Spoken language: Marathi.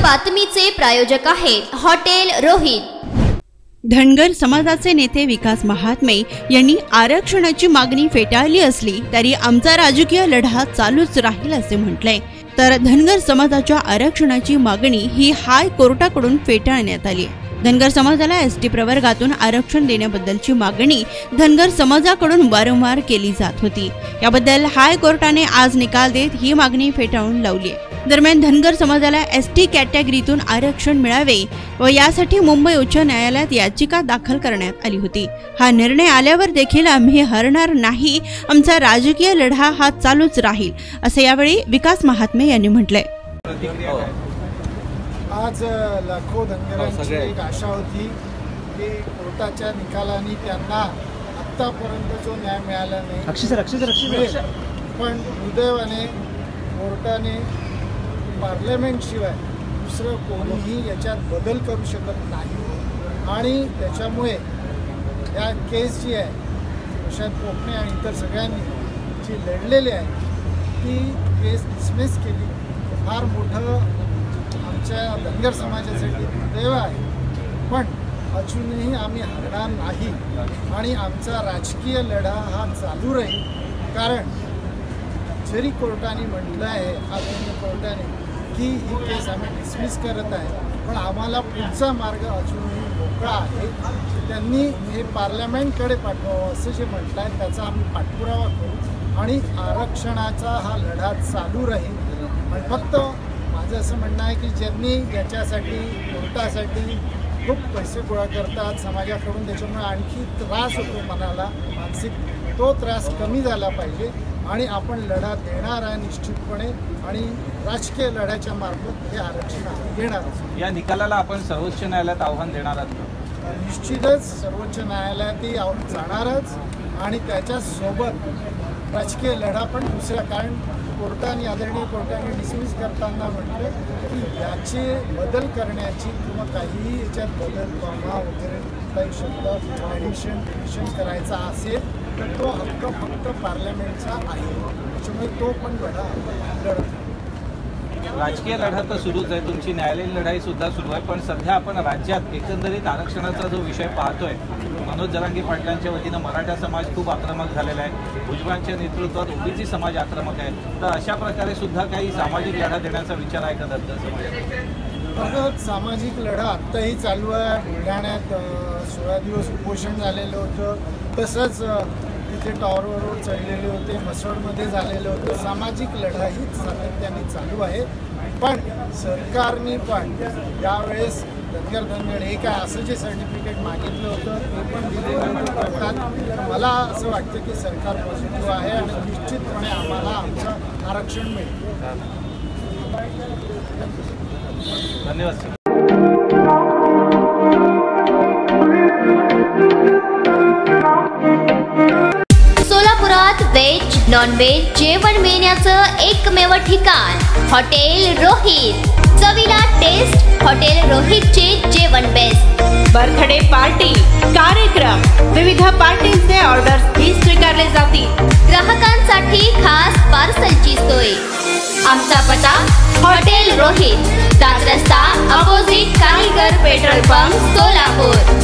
बातमीचे प्रायोजक आहेत हॉटेल रोहित। धनगर समाजाचे नेते विकास महात्मे यांनी आरक्षणाची मागणी फेटाळली असली तरी आमचा राजकीय लढा चालूच राहील असे म्हटले। तर धनगर समाजाच्या आरक्षणाची मागणी ही हायकोर्टाकडून फेटाळण्यात आली। धनगर समाजाला एसटी प्रवर्गातून आरक्षण देण्याबद्दलची मागणी धनगर समाजाकडून वारंवार केली जात होती। याबद्दल हायकोर्टाने आज निकाल देत ही मागणी फेटाळून लावली। दरम्यान धनगर समाजाला एसटी कॅटेगरीतून आरक्षण मिळावे व यासाठी मुंबई उच्च न्यायालयात याचिका दाखल करण्यात आली होती। हा निर्णय आल्यावर देखील आम्ही हरणार नाही, आमचा राजकीय लढा हा चालूच राहील असे यावेळी विकास महात्मे यांनी म्हटले। आज लाखो धनगरांची एक आशा होती की कोर्टाच्या निकालाने त्यांना आतापर्यंत जो न्याय मिळाला नाही, पण दुर्दैवाने कोर्टाने पार्लमेंट शिवाय दुसरं कोणीही याच्यात बदल करू शकत नाही आणि त्याच्यामुळे या केस जी आहे प्रशांत कोकणे आणि इतर सगळ्यांनी जी लढलेली आहे ती केस डिसमिस केली। फार मोठं आमच्या धनगर समाजासाठी दुर्दैव आहे, पण अजूनही आम्ही हरणार नाही आणि आमचा राजकीय लढा हा चालू राहील। कारण जरी कोर्टाने म्हटलं आहे, आदरणीय कोर्टाने की ही केस आम्ही डिसमिस करत आहे, पण आम्हाला पुढचा मार्ग अजूनही मोकळा आहे। त्यांनी हे पार्लमेंटकडे पाठवावं असं जे म्हटलं आहे त्याचा आम्ही पाठपुरावा करू आणि आरक्षणाचा हा लढा चालू राहील। पण फक्त माझं असं म्हणणं आहे की ज्यांनी याच्यासाठी कोर्टासाठी खूप पैसे गोळा करतात समाजाकडून, त्याच्यामुळे आणखी त्रास होतो मनाला मानसिक, तो त्रास कमी झाला पाहिजे आणि आपण लढा देणार आहे निश्चितपणे आणि राजकीय लढ्याच्या मार्फत हे आरक्षण घेणार। या निकालाला आपण सर्वोच्च न्यायालयात आव्हान देणार आहात? निश्चितच सर्वोच्च न्यायालयातही जाणारच आणि त्याच्यासोबत राजकीय लढा पण दुसरा, कारण कोर्टाने आदरणीय कोर्टाने डिसमिस करताना म्हटलं की याचे बदल करण्याची किंवा काहीही याच्यात बदल कॉमा वगैरे काही शब्द ॲडिशन करायचा असेल तर तो हक्क फक्त पार्लमेंटचा आहे, त्याच्यामुळे तो पण लढा लढत। राजकीय लढा तर सुरूच आहे, तुमची न्यायालयीन लढाई सुद्धा सुरू आहे, पण सध्या आपण राज्यात एकंदरीत आरक्षणाचा जो विषय पाहतोय, मनोज जरांगे पाटलांच्या वतीनं मराठा समाज खूप आक्रमक झालेला आहे, भुजबळांच्या नेतृत्वात ओबीसी समाज आक्रमक आहे, तर अशा प्रकारे सुद्धा काही सामाजिक लढा देण्याचा विचार आहे का धनगर समाजात? सामाजिक लढा आत्ताही चालू आहे। बुलढाण्यात 16 दिवस उपोषण झालेलं होतं, तसंच तिथे टॉवरवर चढलेले होते, मसोडमध्ये झालेलं होतं। सामाजिक लढाही सातत्याने चालू आहे, पण सरकारने पण यावेळेस धनगर हे काय असं जे सर्टिफिकेट मागितलं होतं ते पण दिलेलं करतात। मला असं वाटतं की सरकार पॉझिटिव्ह आहे आणि निश्चितपणे आम्हाला आमचं आरक्षण मिळेल। धन्यवाद। सोलापुरात व्हेज नॉन व्हेज जेवण मिळण्याचं एकमेव ठिकाण हॉटेल रोहित। चवीला टेस्ट हॉटेल रोहितचे जेवण बेस्ट। बर्थडे पार्टी, कार्यक्रम, विविध पार्टींचे ऑर्डर्स ही स्वीकारले जातील। ग्राहकांसाठी खास पार्सलची सोय। आमचा पत्ता हॉटेल रोहित, दादरस्ता अपोजिट कारीगर पेट्रोल पंप, सोलापूर।